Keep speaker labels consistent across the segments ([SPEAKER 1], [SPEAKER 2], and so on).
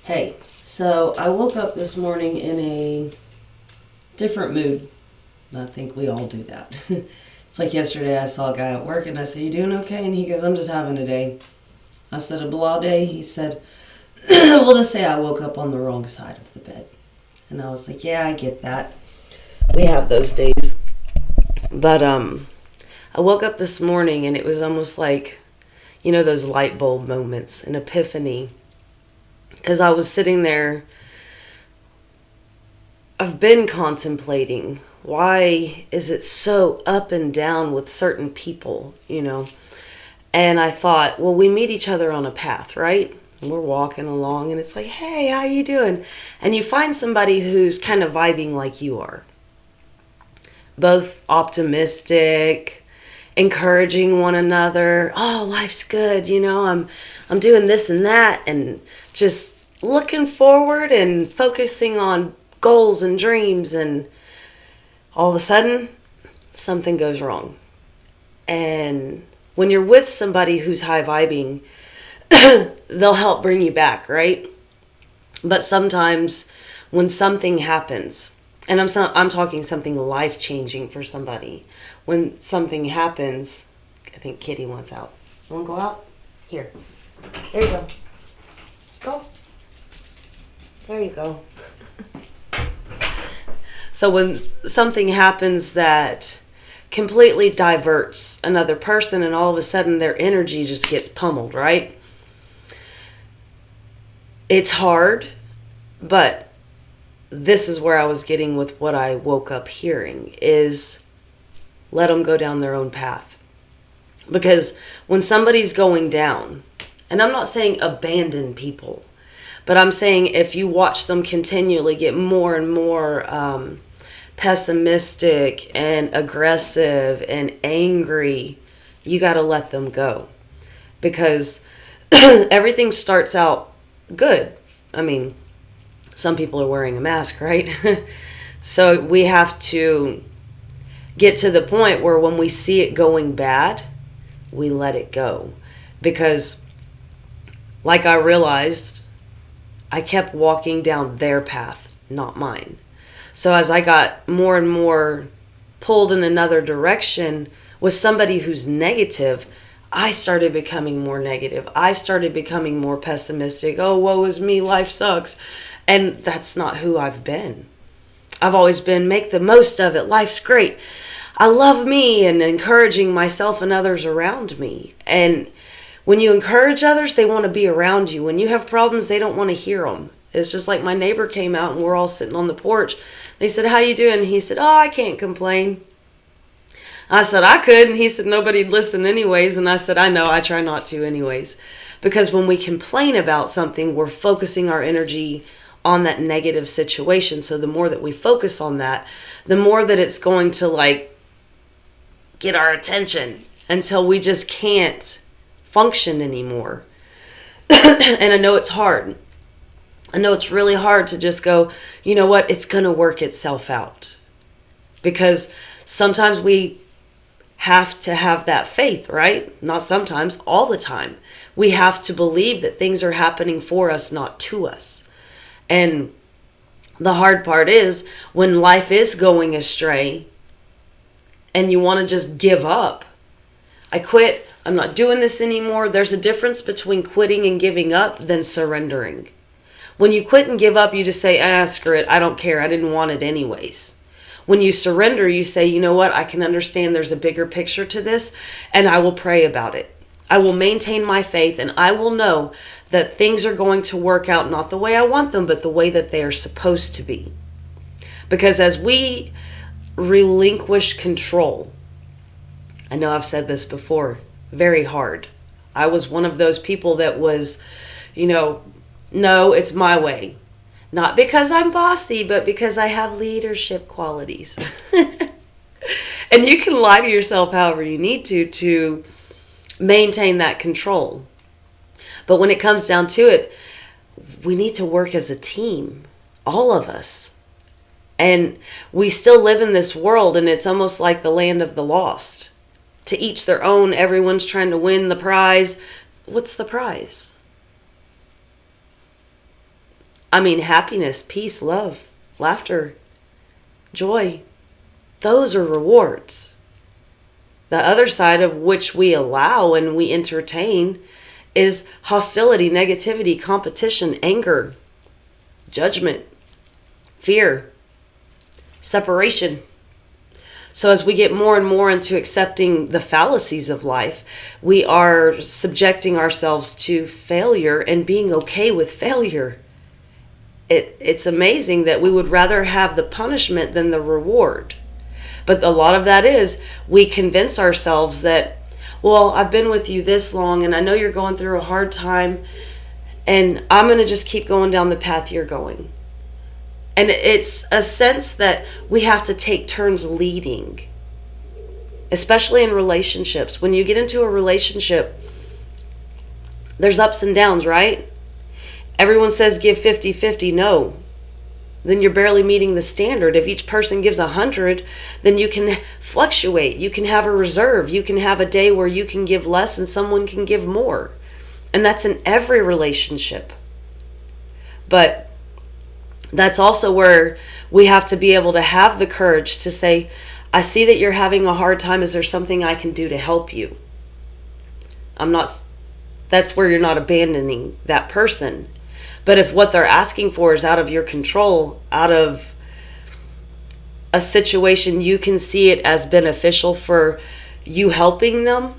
[SPEAKER 1] Hey, so I woke up this morning in a different mood. I think we all do that. It's like yesterday I saw a guy at work and I said, "You doing okay?" And he goes, "I'm just having a day." I said, "A blah day?" He said, "We'll just say I woke up on the wrong side of the bed." And I was like, "Yeah, I get that. We have those days." But I woke up this morning and it was almost like, those light bulb moments, an epiphany. Because I was sitting there, I've been contemplating, why is it so up and down with certain people? And I thought, well, we meet each other on a path, right? And we're walking along and it's like, "Hey, how you doing?" And you find somebody who's kind of vibing like you are. Both optimistic, encouraging one another. "Oh, life's good, I'm doing this and that," and just looking forward and focusing on goals and dreams. And all of a sudden something goes wrong. And when you're with somebody who's high vibing, they'll help bring you back, right? But sometimes when something happens, and I'm talking something life changing for somebody, when something happens, I think Kitty wants out. You want to go out? Here. There you go. Go. There you go. So when something happens that completely diverts another person and all of a sudden their energy just gets pummeled, right? It's hard, but this is where I was getting with what I woke up hearing is let them go down their own path. Because when somebody's going down, and I'm not saying abandon people, but I'm saying if you watch them continually get more and more pessimistic and aggressive and angry, you got to let them go. Because everything starts out good. I mean, some people are wearing a mask, right? So we have to get to the point where when we see it going bad, we let it go. Because like I realized, I kept walking down their path, not mine. So as I got more and more pulled in another direction with somebody who's negative, I started becoming more negative. I started becoming more pessimistic. "Oh, woe is me, life sucks." And that's not who I've been. I've always been make the most of it. Life's great. I love me, and encouraging myself and others around me. And when you encourage others, they want to be around you. When you have problems, they don't want to hear them. It's just like my neighbor came out and we're all sitting on the porch. They said, "How you doing?" He said, "Oh, I can't complain." I said, "I could." And he said, "Nobody'd listen anyways." And I said, "I know, I try not to anyways." Because when we complain about something, we're focusing our energy on that negative situation. So the more that we focus on that, the more that it's going to get our attention until we just can't function anymore. And I know it's hard. I know it's really hard to just go, you know what, it's going to work itself out. Because sometimes we have to have that faith, right? Not sometimes, all the time. We have to believe that things are happening for us, not to us. And the hard part is when life is going astray and you want to just give up. I quit. I'm not doing this anymore. There's a difference between quitting and giving up than surrendering. When you quit and give up, you just say, "Screw it. I don't care. I didn't want it anyways." When you surrender, you say, "You know what? I can understand there's a bigger picture to this, and I will pray about it. I will maintain my faith, and I will know that things are going to work out not the way I want them, but the way that they are supposed to be." Because as we relinquish control, I know I've said this before, very hard. I was one of those people that was, no, it's my way. Not because I'm bossy, but because I have leadership qualities. And you can lie to yourself however you need to maintain that control. But when it comes down to it, we need to work as a team, all of us. And we still live in this world, and it's almost like the land of the lost. To each their own, everyone's trying to win the prize. What's the prize? I mean, happiness, peace, love, laughter, joy. Those are rewards. The other side of which we allow and we entertain is hostility, negativity, competition, anger, judgment, fear, separation. So as we get more and more into accepting the fallacies of life, we are subjecting ourselves to failure and being okay with failure. It's amazing that we would rather have the punishment than the reward. But a lot of that is we convince ourselves that, well, I've been with you this long and I know you're going through a hard time and I'm going to just keep going down the path you're going. And it's a sense that we have to take turns leading, especially in relationships. When you get into a relationship, there's ups and downs, right? Everyone says give 50-50. No. Then you're barely meeting the standard. If each person gives 100, then you can fluctuate. You can have a reserve. You can have a day where you can give less and someone can give more. And that's in every relationship. But that's also where we have to be able to have the courage to say, I see that you're having a hard time. Is there something I can do to help you? That's where you're not abandoning that person. But if what they're asking for is out of your control, out of a situation, you can see it as beneficial for you helping them.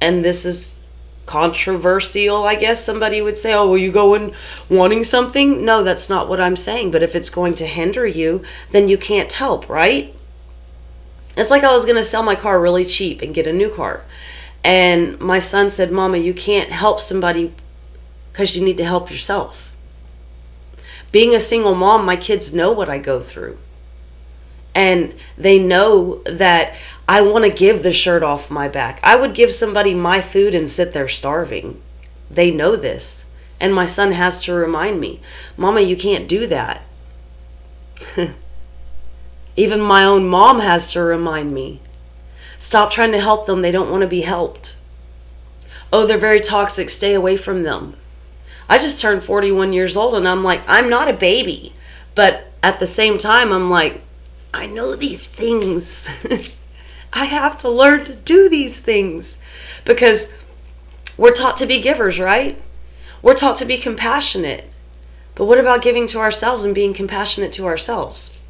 [SPEAKER 1] And this is controversial, I guess somebody would say, oh, well, you go in wanting something? No, that's not what I'm saying. But if it's going to hinder you, then you can't help, right? It's like I was going to sell my car really cheap and get a new car. And my son said, Mama, you can't help somebody because you need to help yourself. Being a single mom, my kids know what I go through. And they know that I want to give the shirt off my back. I would give somebody my food and sit there starving. They know this. And my son has to remind me, Mama, you can't do that. Even my own mom has to remind me. Stop trying to help them. They don't want to be helped. Oh, they're very toxic. Stay away from them. I just turned 41 years old and I'm like, I'm not a baby. But at the same time, I'm like, I know these things. I have to learn to do these things because we're taught to be givers, right? We're taught to be compassionate. But what about giving to ourselves and being compassionate to ourselves?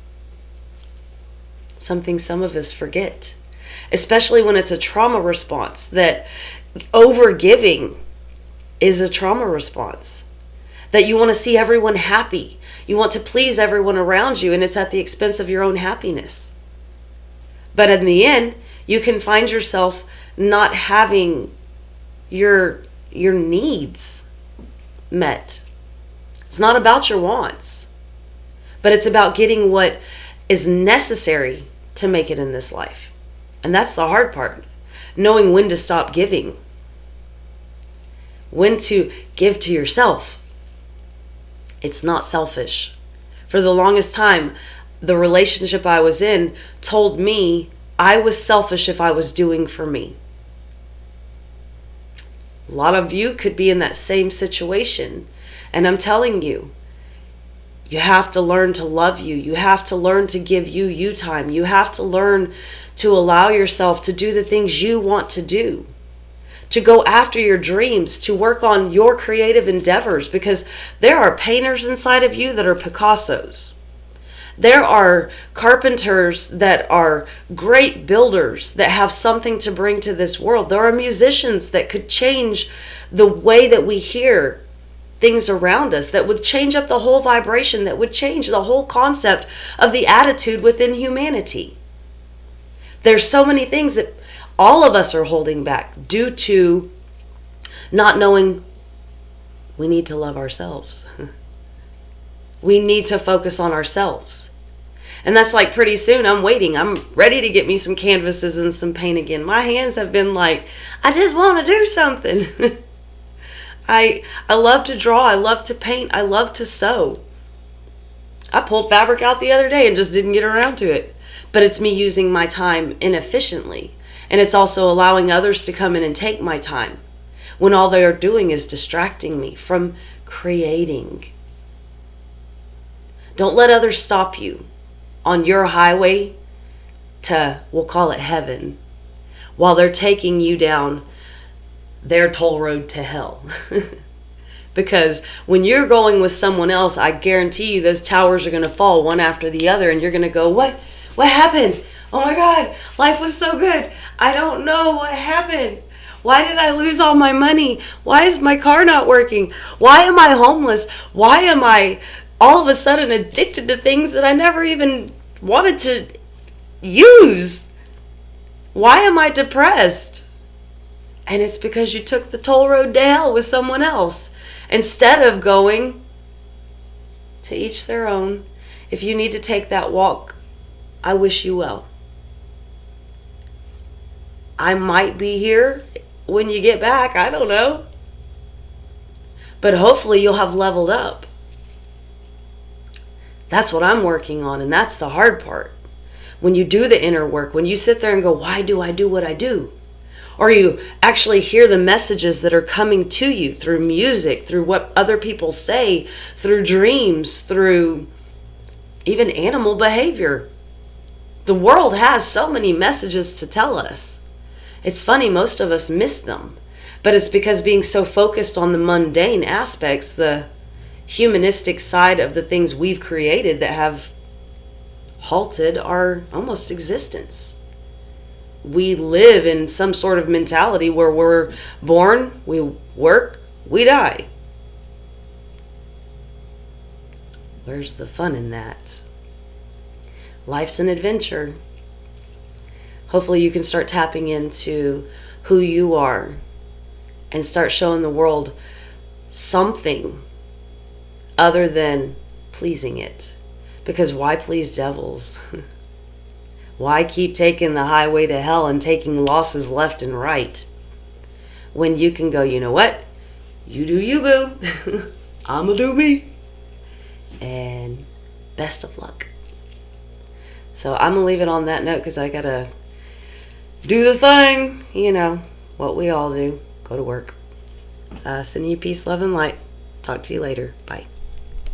[SPEAKER 1] Something some of us forget, especially when it's a trauma response, that over-giving is a trauma response, that you want to see everyone happy. You want to please everyone around you, and it's at the expense of your own happiness. But in the end, you can find yourself not having your needs met. It's not about your wants, but it's about getting what is necessary to make it in this life. And that's the hard part, knowing when to stop giving. When to give to yourself. It's not selfish. For the longest time, the relationship I was in told me I was selfish if I was doing for me. A lot of you could be in that same situation. And I'm telling you, you have to learn to love you. You have to learn to give you time. You have to learn to allow yourself to do the things you want to do. To go after your dreams, to work on your creative endeavors, because there are painters inside of you that are Picassos. There are carpenters that are great builders that have something to bring to this world. There are musicians that could change the way that we hear things around us, that would change up the whole vibration, that would change the whole concept of the attitude within humanity. There's so many things that all of us are holding back due to not knowing we need to love ourselves. We need to focus on ourselves. And that's like pretty soon I'm waiting. I'm ready to get me some canvases and some paint again. My hands have been like, I just want to do something. I love to draw. I love to paint. I love to sew. I pulled fabric out the other day and just didn't get around to it. But it's me using my time inefficiently. And it's also allowing others to come in and take my time when all they are doing is distracting me from creating. Don't let others stop you on your highway to, we'll call it heaven, while they're taking you down their toll road to hell. Because when you're going with someone else, I guarantee you those towers are going to fall one after the other, and you're going to go, what happened? Oh my God, life was so good. I don't know what happened. Why did I lose all my money? Why is my car not working? Why am I homeless? Why am I all of a sudden addicted to things that I never even wanted to use? Why am I depressed? And it's because you took the toll road to hell with someone else instead of going to each their own. If you need to take that walk, I wish you well. I might be here when you get back. I don't know. But hopefully you'll have leveled up. That's what I'm working on, and that's the hard part. When you do the inner work, when you sit there and go, why do I do what I do? Or you actually hear the messages that are coming to you through music, through what other people say, through dreams, through even animal behavior. The world has so many messages to tell us. It's funny, most of us miss them. But it's because being so focused on the mundane aspects, the humanistic side of the things we've created that have halted our almost existence. We live in some sort of mentality where we're born, we work, we die. Where's the fun in that? Life's an adventure. Hopefully you can start tapping into who you are and start showing the world something other than pleasing it. Because why please devils? Why keep taking the highway to hell and taking losses left and right? When you can go, you know what? You do you, boo. I'ma do me. And best of luck. So I'm gonna leave it on that note because I gotta do the thing. You know, what we all do. Go to work. Sending you peace, love, and light. Talk to you later. Bye.